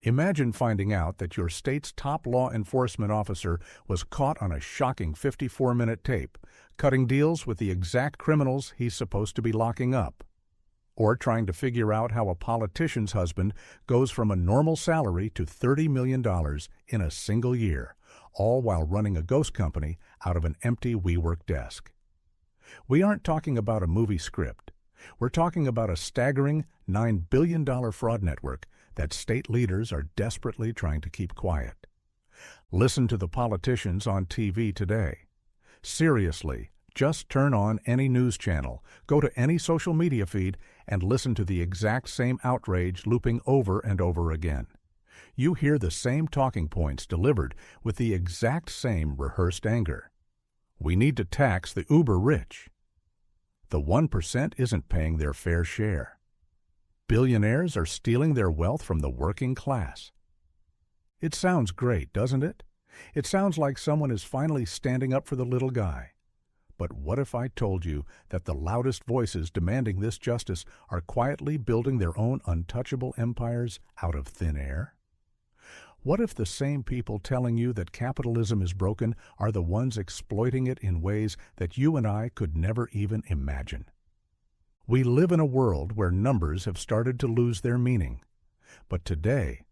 Imagine finding out that your state's top law enforcement officer was caught on a shocking 54-minute tape, cutting deals with the exact criminals he's supposed to be locking up. Or trying to figure out how a politician's husband goes from a normal salary to $30 million in a single year, all while running a ghost company out of an empty WeWork desk. We aren't talking about a movie script. We're talking about a staggering $9 billion fraud network that state leaders are desperately trying to keep quiet. Listen to the politicians on TV today. Seriously, just turn on any news channel, go to any social media feed, and listen to the exact same outrage looping over and over again. You hear the same talking points delivered with the exact same rehearsed anger. We need to tax the uber-rich. The 1% isn't paying their fair share. Billionaires are stealing their wealth from the working class. It sounds great, doesn't it? It sounds like someone is finally standing up for the little guy. But what if I told you that the loudest voices demanding this justice are quietly building their own untouchable empires out of thin air? What if the same people telling you that capitalism is broken are the ones exploiting it in ways that you and I could never even imagine? We live in a world where numbers have started to lose their meaning. But today,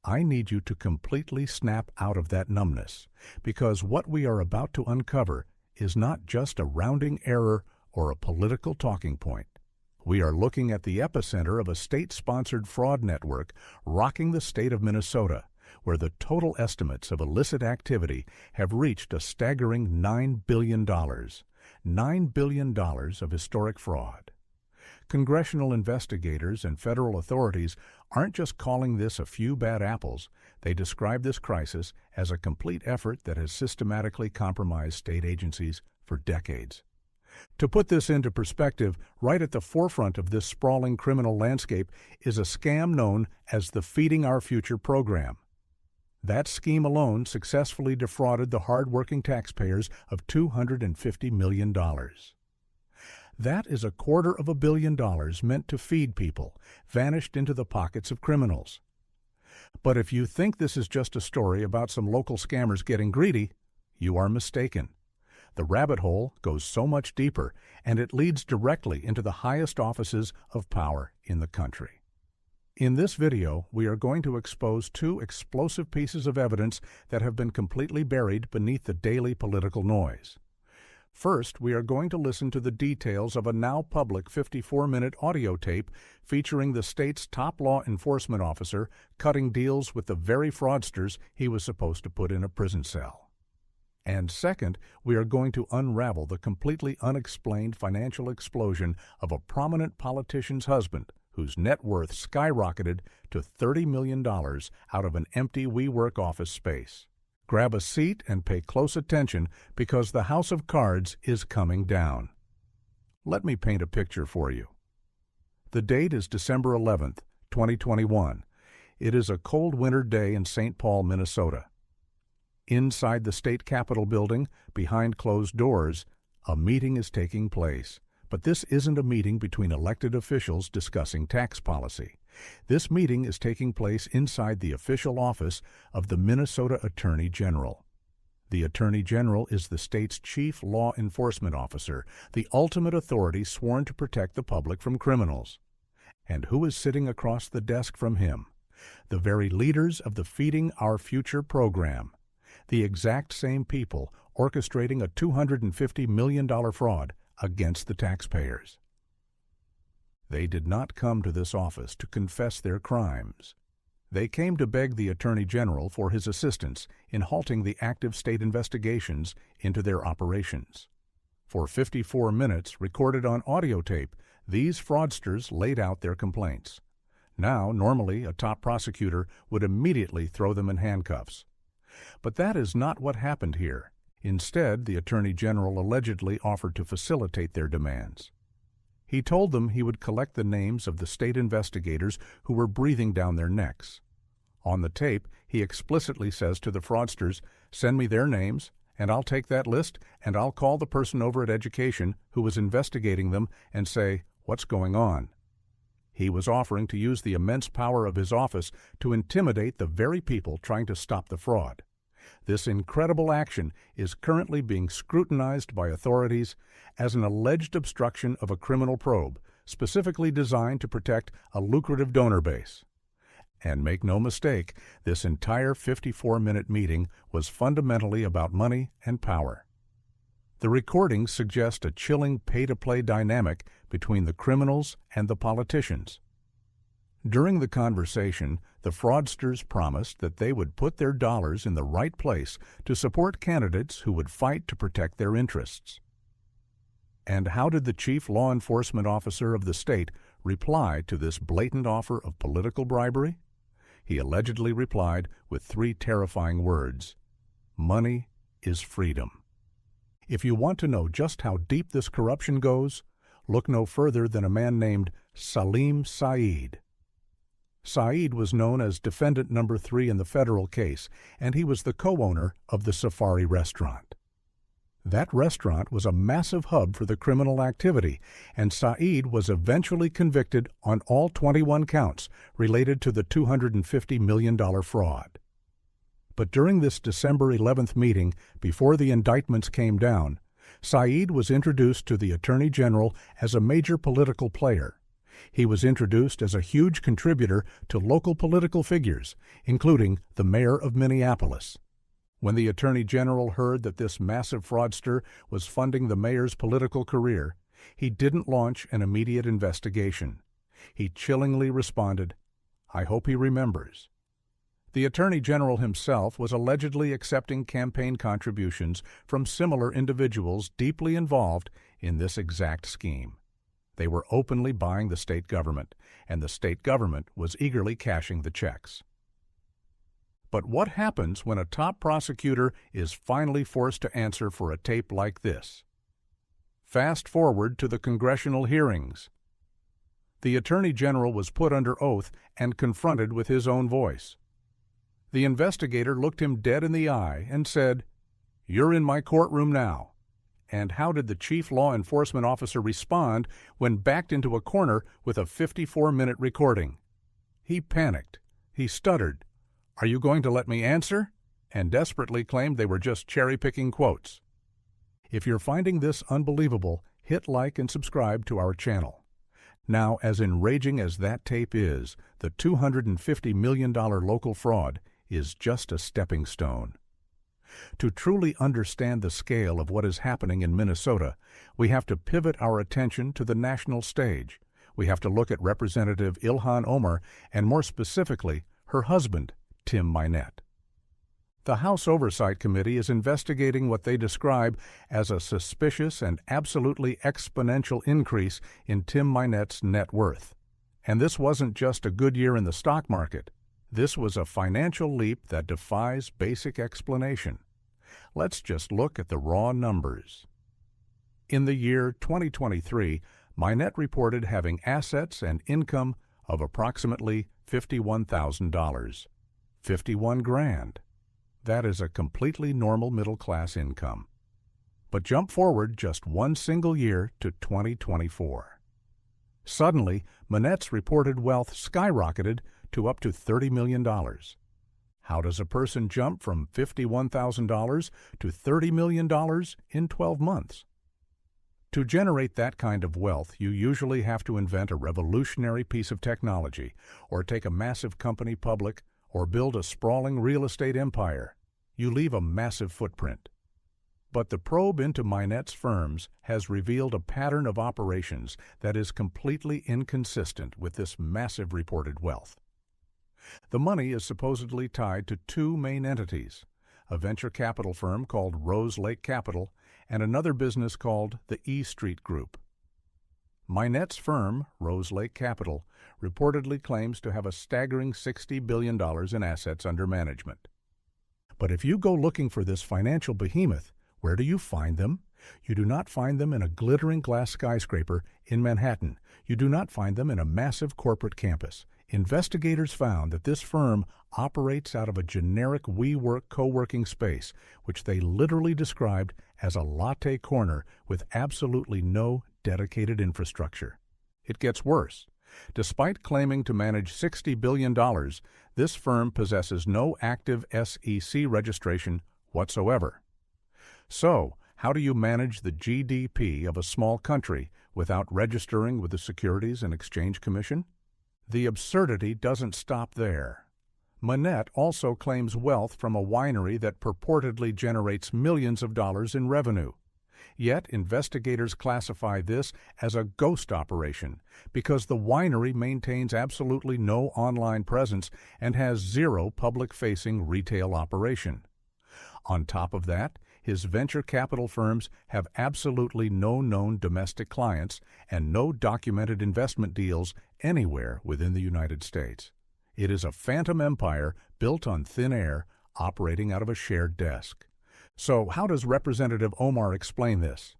I need you to completely snap out of that numbness, because what we are about to uncover is not just a rounding error or a political talking point. We are looking at the epicenter of a state-sponsored fraud network rocking the state of Minnesota, where the total estimates of illicit activity have reached a staggering $9 billion. $9 billion of historic fraud. Congressional investigators and federal authorities aren't just calling this a few bad apples. They describe this crisis as a complete effort that has systematically compromised state agencies for decades. To put this into perspective, right at the forefront of this sprawling criminal landscape is a scam known as the Feeding Our Future program. That scheme alone successfully defrauded the hard-working taxpayers of $250 million. That is $250 million meant to feed people, vanished into the pockets of criminals. But if you think this is just a story about some local scammers getting greedy, you are mistaken. The rabbit hole goes so much deeper, and it leads directly into the highest offices of power in the country. In this video, we are going to expose two explosive pieces of evidence that have been completely buried beneath the daily political noise. First, we are going to listen to the details of a now public 54-minute audio tape featuring the state's top law enforcement officer cutting deals with the very fraudsters he was supposed to put in a prison cell. And second, we are going to unravel the completely unexplained financial explosion of a prominent politician's husband whose net worth skyrocketed to $30 million out of an empty WeWork office space. Grab a seat and pay close attention because the house of cards is coming down. Let me paint a picture for you. The date is December 11th, 2021. It is a cold winter day in St. Paul, Minnesota. Inside the state capitol building, behind closed doors, a meeting is taking place. But this isn't a meeting between elected officials discussing tax policy. This meeting is taking place inside the official office of the Minnesota Attorney General. The Attorney General is the state's chief law enforcement officer, the ultimate authority sworn to protect the public from criminals. And who is sitting across the desk from him? The very leaders of the Feeding Our Future program. The exact same people orchestrating a $250 million fraud against the taxpayers. They did not come to this office to confess their crimes. They came to beg the Attorney General for his assistance in halting the active state investigations into their operations. For 54 minutes, recorded on audio tape, these fraudsters laid out their complaints. Now, normally, a top prosecutor would immediately throw them in handcuffs. But that is not what happened here. Instead, the Attorney General allegedly offered to facilitate their demands. He told them he would collect the names of the state investigators who were breathing down their necks. On the tape, he explicitly says to the fraudsters, "Send me their names, and I'll take that list, and I'll call the person over at Education who was investigating them and say, 'What's going on?'" He was offering to use the immense power of his office to intimidate the very people trying to stop the fraud. This incredible action is currently being scrutinized by authorities as an alleged obstruction of a criminal probe, specifically designed to protect a lucrative donor base. And make no mistake, this entire 54-minute meeting was fundamentally about money and power. The recordings suggest a chilling pay-to-play dynamic between the criminals and the politicians. During the conversation, the fraudsters promised that they would put their dollars in the right place to support candidates who would fight to protect their interests. And how did the chief law enforcement officer of the state reply to this blatant offer of political bribery? He allegedly replied with 3 terrifying words: "Money is freedom." If you want to know just how deep this corruption goes, look no further than a man named Salim Saeed. Saeed was known as defendant number 3 in the federal case, and he was the co-owner of the Safari restaurant. That restaurant was a massive hub for the criminal activity, and Saeed was eventually convicted on all 21 counts related to the $250 million fraud. But during this December 11th meeting, before the indictments came down, Saeed was introduced to the Attorney General as a major political player. He was introduced as a huge contributor to local political figures, including the mayor of Minneapolis. When the Attorney General heard that this massive fraudster was funding the mayor's political career, he didn't launch an immediate investigation. He chillingly responded, "I hope he remembers." The Attorney General himself was allegedly accepting campaign contributions from similar individuals deeply involved in this exact scheme. They were openly buying the state government, and the state government was eagerly cashing the checks. But what happens when a top prosecutor is finally forced to answer for a tape like this? Fast forward to the congressional hearings. The Attorney General was put under oath and confronted with his own voice. The investigator looked him dead in the eye and said, "You're in my courtroom now." And how did the chief law enforcement officer respond when backed into a corner with a 54-minute recording? He panicked. He stuttered, "Are you going to let me answer?" and desperately claimed they were just cherry-picking quotes. If you're finding this unbelievable, hit like and subscribe to our channel. Now, as enraging as that tape is, the $250 million local fraud is just a stepping stone. To truly understand the scale of what is happening in Minnesota, we have to pivot our attention to the national stage. We have to look at Representative Ilhan Omar and, more specifically, her husband, Tim Mynett. The House Oversight Committee is investigating what they describe as a suspicious and absolutely exponential increase in Tim Mynett's net worth. And this wasn't just a good year in the stock market. This was a financial leap that defies basic explanation. Let's just look at the raw numbers. In the year 2023, Mynett reported having assets and income of approximately $51,000. 51 grand. That is a completely normal middle-class income. But jump forward just one single year to 2024. Suddenly, Mynett's reported wealth skyrocketed to up to $30 million. How does a person jump from $51,000 to $30 million in 12 months? To generate that kind of wealth, you usually have to invent a revolutionary piece of technology, or take a massive company public, or build a sprawling real estate empire. You leave a massive footprint. But the probe into Mynett's firms has revealed a pattern of operations that is completely inconsistent with this massive reported wealth. The money is supposedly tied to 2 main entities, a venture capital firm called Rose Lake Capital and another business called the E Street Group. Mynett's firm, Rose Lake Capital, reportedly claims to have a staggering $60 billion in assets under management. But if you go looking for this financial behemoth, where do you find them? You do not find them in a glittering glass skyscraper in Manhattan. You do not find them in a massive corporate campus. Investigators found that this firm operates out of a generic WeWork co-working space, which they literally described as a latte corner with absolutely no dedicated infrastructure. It gets worse. Despite claiming to manage $60 billion, this firm possesses no active SEC registration whatsoever. So, how do you manage the GDP of a small country without registering with the Securities and Exchange Commission? The absurdity doesn't stop there. Manette also claims wealth from a winery that purportedly generates millions of dollars in revenue. Yet investigators classify this as a ghost operation because the winery maintains absolutely no online presence and has zero public-facing retail operation. On top of that, his venture capital firms have absolutely no known domestic clients and no documented investment deals anywhere within the United States. It is a phantom empire built on thin air, operating out of a shared desk. So how does Representative Omar explain this?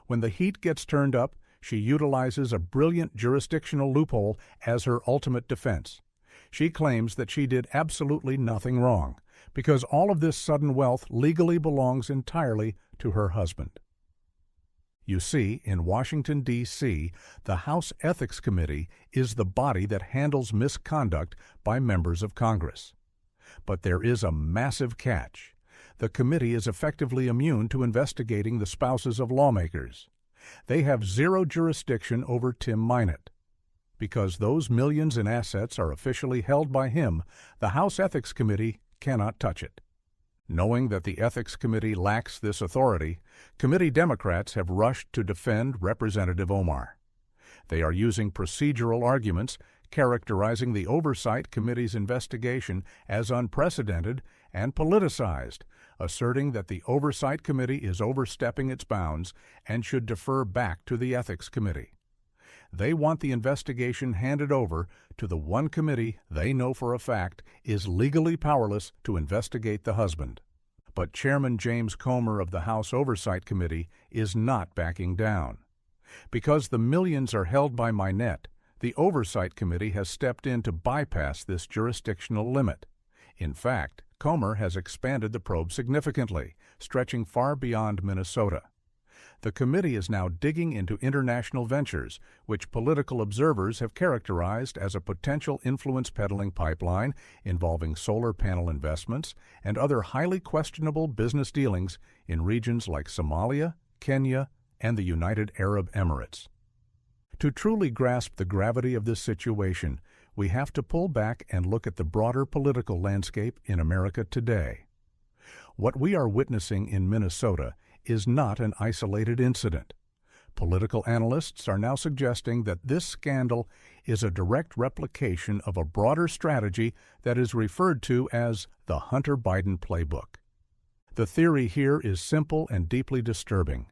When the heat gets turned up, she utilizes a brilliant jurisdictional loophole as her ultimate defense. She claims that she did absolutely nothing wrong, because all of this sudden wealth legally belongs entirely to her husband. You see, in Washington, D.C., the House Ethics Committee is the body that handles misconduct by members of Congress. But there is a massive catch. The committee is effectively immune to investigating the spouses of lawmakers. They have zero jurisdiction over Tim Minott. Because those millions in assets are officially held by him, the House Ethics Committee cannot touch it. Knowing that the Ethics Committee lacks this authority, committee Democrats have rushed to defend Representative Omar. They are using procedural arguments, characterizing the Oversight Committee's investigation as unprecedented and politicized, asserting that the Oversight Committee is overstepping its bounds and should defer back to the Ethics Committee. They want the investigation handed over to the one committee they know for a fact is legally powerless to investigate the husband. But Chairman James Comer of the House Oversight Committee is not backing down. Because the millions are held by Minette, the Oversight Committee has stepped in to bypass this jurisdictional limit. In fact, Comer has expanded the probe significantly, stretching far beyond Minnesota. The committee is now digging into international ventures, which political observers have characterized as a potential influence peddling pipeline involving solar panel investments and other highly questionable business dealings in regions like Somalia, Kenya, and the United Arab Emirates. To truly grasp the gravity of this situation, we have to pull back and look at the broader political landscape in America today. What we are witnessing in Minnesota is not an isolated incident. Political analysts are now suggesting that this scandal is a direct replication of a broader strategy that is referred to as the Hunter Biden playbook. The theory here is simple and deeply disturbing.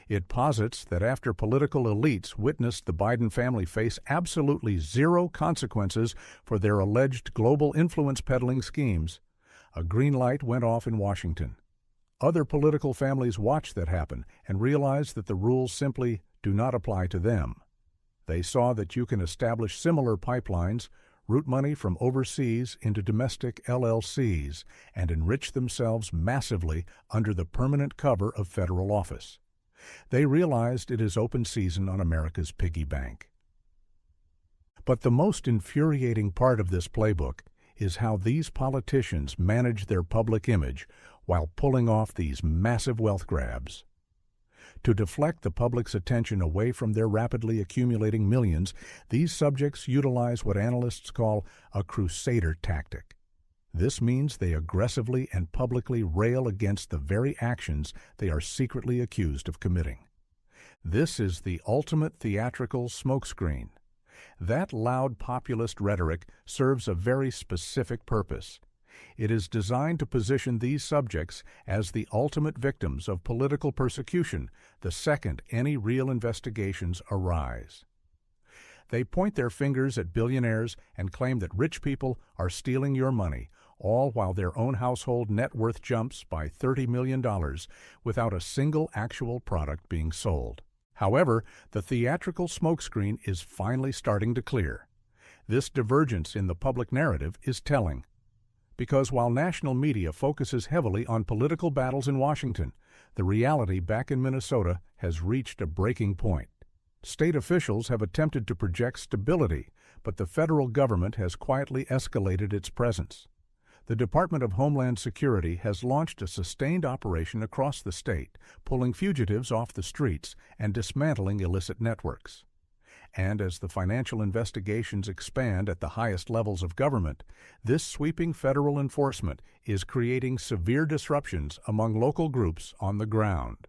It posits that after political elites witnessed the Biden family face absolutely zero consequences for their alleged global influence peddling schemes, a green light went off in Washington. Other political families watched that happen and realized that the rules simply do not apply to them. They saw that you can establish similar pipelines, route money from overseas into domestic LLCs, and enrich themselves massively under the permanent cover of federal office. They realized it is open season on America's piggy bank. But the most infuriating part of this playbook is how these politicians manage their public image while pulling off these massive wealth grabs. To deflect the public's attention away from their rapidly accumulating millions, these subjects utilize what analysts call a crusader tactic. This means they aggressively and publicly rail against the very actions they are secretly accused of committing. This is the ultimate theatrical smokescreen. That loud populist rhetoric serves a very specific purpose. It is designed to position these subjects as the ultimate victims of political persecution the second any real investigations arise. They point their fingers at billionaires and claim that rich people are stealing your money, all while their own household net worth jumps by $30 million without a single actual product being sold. However, the theatrical smokescreen is finally starting to clear. This divergence in the public narrative is telling. Because while national media focuses heavily on political battles in Washington, the reality back in Minnesota has reached a breaking point. State officials have attempted to project stability, but the federal government has quietly escalated its presence. The Department of Homeland Security has launched a sustained operation across the state, pulling fugitives off the streets and dismantling illicit networks. And as the financial investigations expand at the highest levels of government, this sweeping federal enforcement is creating severe disruptions among local groups on the ground.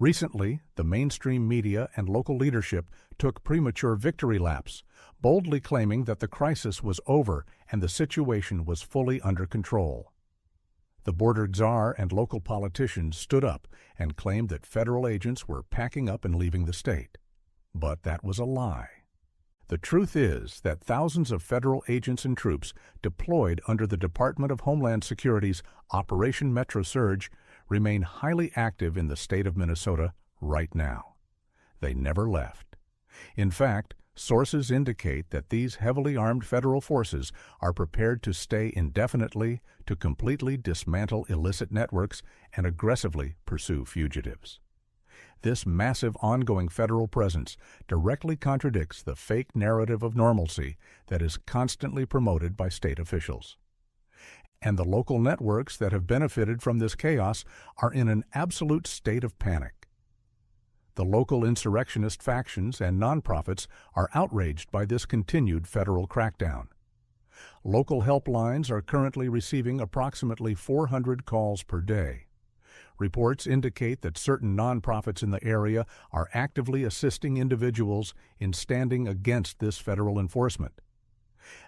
Recently, the mainstream media and local leadership took premature victory laps, boldly claiming that the crisis was over and the situation was fully under control. The border czar and local politicians stood up and claimed that federal agents were packing up and leaving the state. But that was a lie. The truth is that thousands of federal agents and troops deployed under the Department of Homeland Security's Operation Metro Surge remain highly active in the state of Minnesota right now. They never left. In fact, sources indicate that these heavily armed federal forces are prepared to stay indefinitely to completely dismantle illicit networks and aggressively pursue fugitives. This massive ongoing federal presence directly contradicts the fake narrative of normalcy that is constantly promoted by state officials. And the local networks that have benefited from this chaos are in an absolute state of panic. The local insurrectionist factions and nonprofits are outraged by this continued federal crackdown. Local helplines are currently receiving approximately 400 calls per day. Reports indicate that certain nonprofits in the area are actively assisting individuals in standing against this federal enforcement.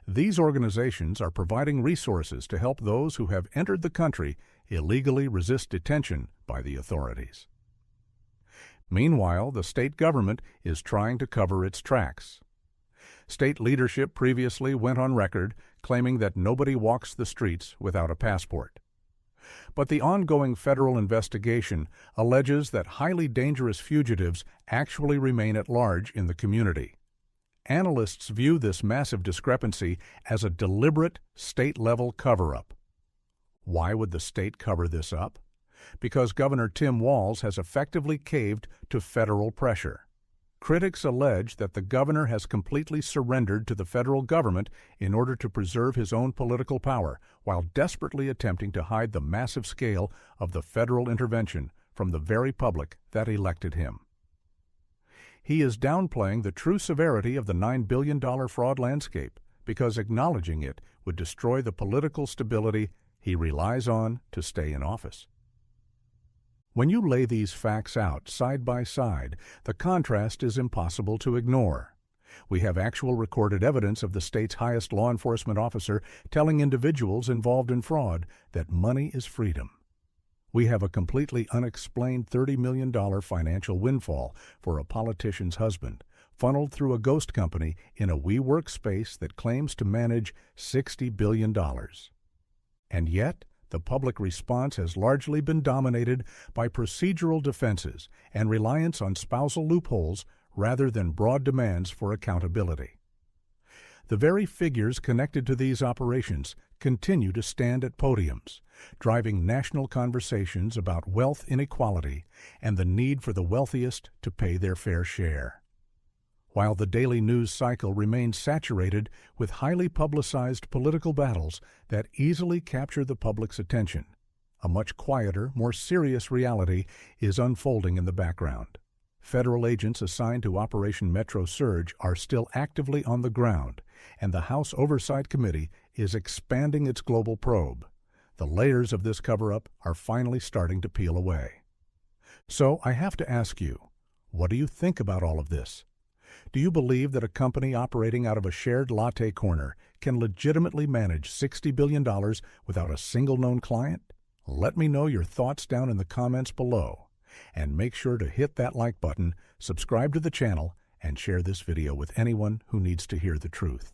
These organizations are providing resources to help those who have entered the country illegally resist detention by the authorities. Meanwhile, the state government is trying to cover its tracks. State leadership previously went on record claiming that nobody walks the streets without a passport. But the ongoing federal investigation alleges that highly dangerous fugitives actually remain at large in the community. Analysts view this massive discrepancy as a deliberate state-level cover-up. Why would the state cover this up? Because Governor Tim Walz has effectively caved to federal pressure. Critics allege that the governor has completely surrendered to the federal government in order to preserve his own political power, while desperately attempting to hide the massive scale of the federal intervention from the very public that elected him. He is downplaying the true severity of the $9 billion fraud landscape because acknowledging it would destroy the political stability he relies on to stay in office. When you lay these facts out side by side, the contrast is impossible to ignore. We have actual recorded evidence of the state's highest law enforcement officer telling individuals involved in fraud that money is freedom. We have a completely unexplained $30 million financial windfall for a politician's husband, funneled through a ghost company in a WeWork space that claims to manage $60 billion. And yet, the public response has largely been dominated by procedural defenses and reliance on spousal loopholes rather than broad demands for accountability. The very figures connected to these operations continue to stand at podiums, driving national conversations about wealth inequality and the need for the wealthiest to pay their fair share. While the daily news cycle remains saturated with highly publicized political battles that easily capture the public's attention, a much quieter, more serious reality is unfolding in the background. Federal agents assigned to Operation Metro Surge are still actively on the ground, and the House Oversight Committee is expanding its global probe. The layers of this cover-up are finally starting to peel away. So I have to ask you, what do you think about all of this? Do you believe that a company operating out of a shared latte corner can legitimately manage $60 billion without a single known client? Let me know your thoughts down in the comments below. And make sure to hit that like button, subscribe to the channel, and share this video with anyone who needs to hear the truth.